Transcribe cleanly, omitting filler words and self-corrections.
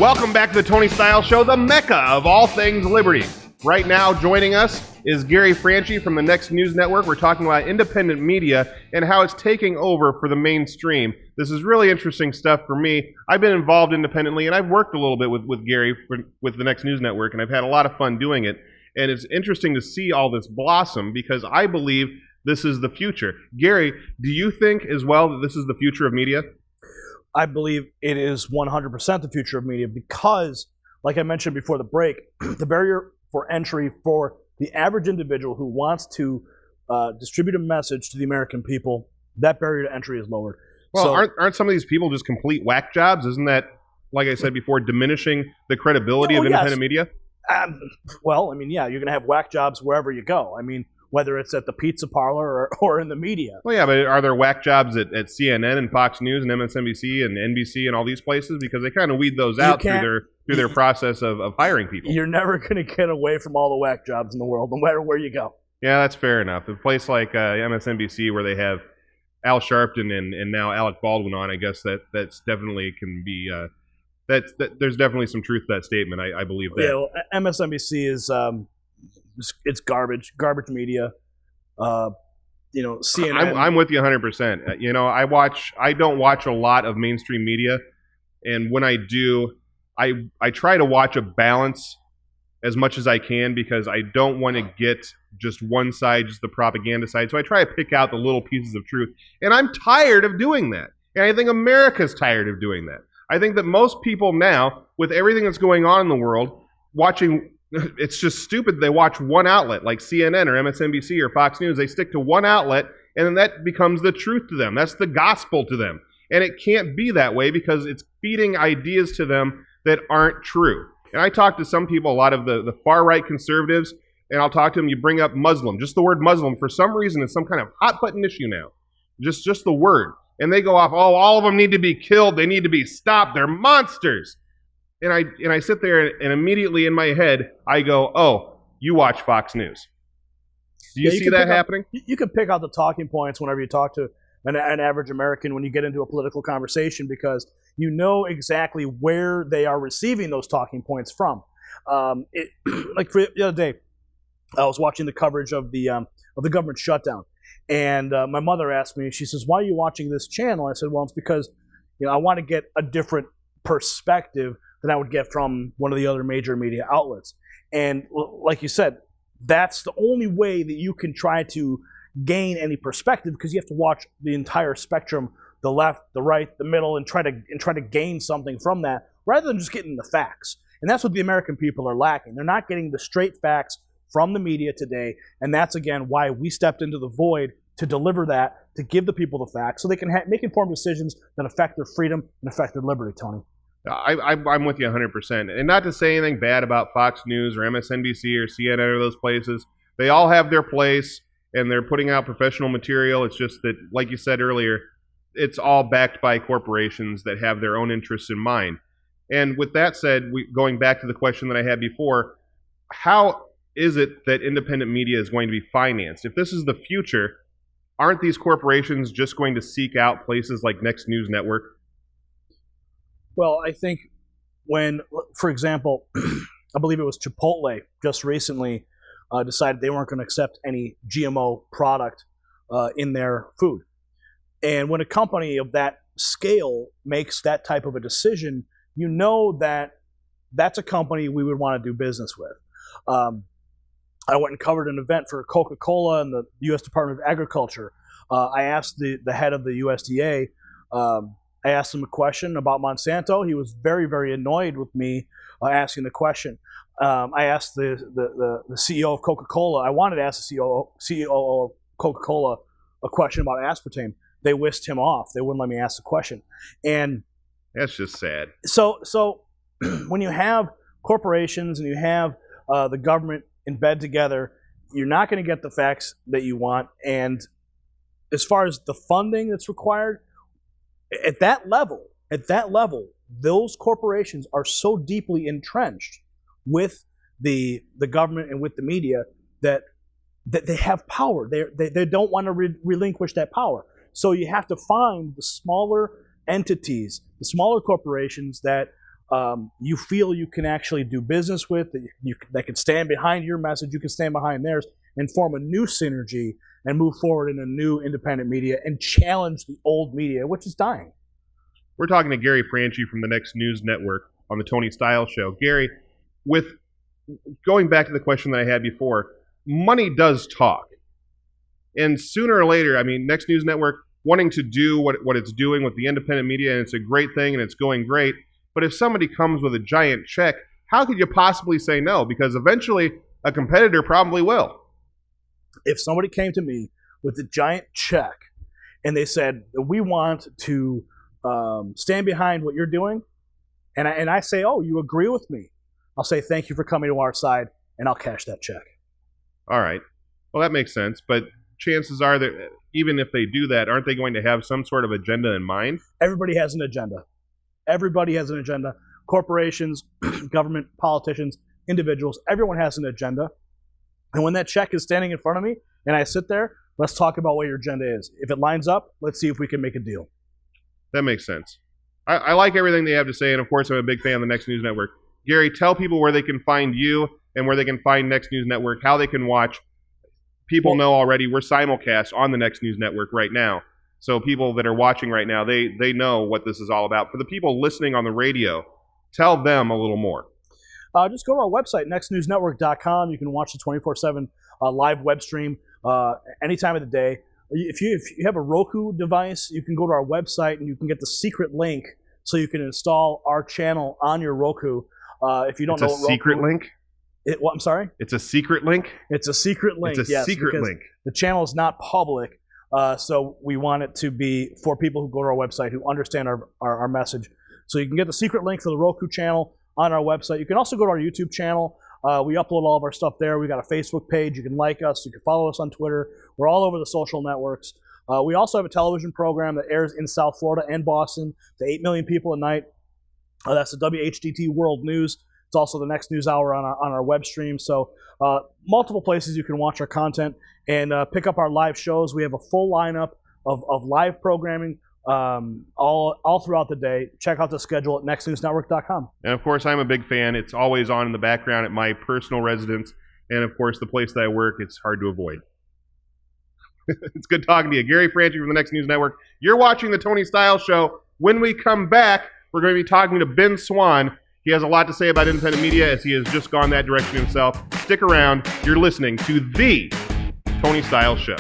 Welcome back to the Tony Styles Show, the mecca of all things liberty. Right now, joining us is Gary Franchi from the Next News Network. We're talking about independent media and how it's taking over for the mainstream. This is really interesting stuff for me. I've been involved independently, and I've worked a little bit with Gary with the Next News Network, and I've had a lot of fun doing it. And it's interesting to see all this blossom because I believe this is the future. Gary, do you think as well that this is the future of media? I believe it is 100% the future of media because, like I mentioned before the break, the barrier for entry for the average individual who wants to distribute a message to the American people, that barrier to entry is lowered. Well, so, aren't some of these people just complete whack jobs? Isn't that, like I said before, diminishing the credibility of independent media? Well, I mean, yeah, you're going to have whack jobs wherever you go. I mean, whether it's at the pizza parlor or in the media. Well, yeah, but are there whack jobs at CNN and Fox News and MSNBC and NBC and all these places? Because they kind of weed those out through their process of hiring people. You're never going to get away from all the whack jobs in the world, no matter where you go. Yeah, that's fair enough. A place like MSNBC where they have Al Sharpton and now Alec Baldwin on, I guess that's definitely can be there's definitely some truth to that statement. I believe that. Yeah, well, MSNBC is it's garbage media. CNN. I'm with you 100%. You know, I don't watch a lot of mainstream media, and when I do, I try to watch a balance as much as I can because I don't want to get just one side, just the propaganda side. So I try to pick out the little pieces of truth, and I'm tired of doing that. And I think America's tired of doing that. I think that most people now, with everything that's going on in the world, it's just stupid. They watch one outlet like CNN or MSNBC or Fox News. They stick to one outlet, and then that becomes the truth to them. That's the gospel to them. And it can't be that way because it's feeding ideas to them that aren't true. And I talk to some people, a lot of the far-right conservatives, and I'll talk to them. You bring up Muslim, just the word Muslim. For some reason, it's some kind of hot-button issue now. Just the word. And they go off, oh, all of them need to be killed. They need to be stopped. They're monsters. And I sit there and immediately in my head, I go, oh, you watch Fox News. Do you see that happening? You can pick out the talking points whenever you talk to an average American when you get into a political conversation because you know exactly where they are receiving those talking points from. Like for the other day, I was watching the coverage of the government shutdown. And my mother asked me, she says, why are you watching this channel? I said, well, it's because I want to get a different perspective than I would get from one of the other major media outlets. And like you said, that's the only way that you can try to gain any perspective because you have to watch the entire spectrum, the left, the right, the middle, and try to gain something from that rather than just getting the facts. And that's what the American people are lacking. They're not getting the straight facts from the media today, and that's, again, why we stepped into the void to deliver that, to give the people the facts so they can make informed decisions that affect their freedom and affect their liberty, Tony. I'm with you 100%. And not to say anything bad about Fox News or MSNBC or CNN or those places. They all have their place, and they're putting out professional material. It's just that, like you said earlier, it's all backed by corporations that have their own interests in mind. And with that said, going back to the question that I had before, how is it that independent media is going to be financed? If this is the future, aren't these corporations just going to seek out places like Next News Network? Well, I think when, for example, I believe it was Chipotle just recently decided they weren't going to accept any GMO product in their food. And when a company of that scale makes that type of a decision, you know that that's a company we would want to do business with. I went and covered an event for Coca-Cola and the U.S. Department of Agriculture. I asked the head of the USDA, I asked him a question about Monsanto. He was very, very annoyed with me asking the question. I asked the CEO of Coca-Cola, I wanted to ask the CEO of Coca-Cola a question about aspartame. They whisked him off. They wouldn't let me ask the question. And that's just sad. So when you have corporations and you have the government in bed together, you're not going to get the facts that you want. And as far as the funding that's required, at that level, those corporations are so deeply entrenched with the government and with the media that they have power. They don't want to relinquish that power. So you have to find the smaller entities, the smaller corporations that you feel you can actually do business with, that can stand behind your message, you can stand behind theirs, and form a new synergy and move forward in a new independent media and challenge the old media, which is dying. We're talking to Gary Franchi from the Next News Network on the Tony Stiles Show. Gary, with going back to the question that I had before, money does talk. And sooner or later, I mean, Next News Network wanting to do what it's doing with the independent media, and it's a great thing and it's going great. But if somebody comes with a giant check, how could you possibly say no? Because eventually a competitor probably will. If somebody came to me with a giant check and they said, we want to stand behind what you're doing, and I say, oh, you agree with me, I'll say, thank you for coming to our side, and I'll cash that check. All right. Well, that makes sense. But chances are that even if they do that, aren't they going to have some sort of agenda in mind? Everybody has an agenda. Everybody has an agenda. Corporations, government, politicians, individuals, everyone has an agenda. And when that check is standing in front of me and I sit there, let's talk about what your agenda is. If it lines up, let's see if we can make a deal. That makes sense. I like everything they have to say, and of course I'm a big fan of the Next News Network. Gary, tell people where they can find you and where they can find Next News Network, how they can watch. People know already we're simulcast on the Next News Network right now. So people that are watching right now, they know what this is all about. For the people listening on the radio, tell them a little more. Just go to our website, nextnewsnetwork.com. You can watch the 24/7 live web stream any time of the day. If you have a Roku device, you can go to our website and you can get the secret link so you can install our channel on your Roku. If you don't know what Roku, secret link? I'm sorry? It's a secret link? It's a secret link, It's a secret link. The channel is not public, so we want it to be for people who go to our website who understand our message. So you can get the secret link for the Roku channel on our website. You can also go to our YouTube channel. We upload all of our stuff there. We got a Facebook page. You can like us. You can follow us on Twitter. We're all over the social networks. We also have a television program that airs in South Florida and Boston to 8 million people a night. That's the WHDT World News. It's also the Next News Hour on our web stream. So multiple places you can watch our content and pick up our live shows. We have a full lineup of live programming all throughout the day. Check out the schedule at nextnewsnetwork.com. And of course, I'm a big fan. It's always on in the background at my personal residence. And of course, the place that I work, it's hard to avoid. It's good talking to you. Gary Franchi from the Next News Network. You're watching the Tony Stiles Show. When we come back, we're going to be talking to Ben Swan. He has a lot to say about independent media as he has just gone that direction himself. Stick around. You're listening to the Tony Stiles Show.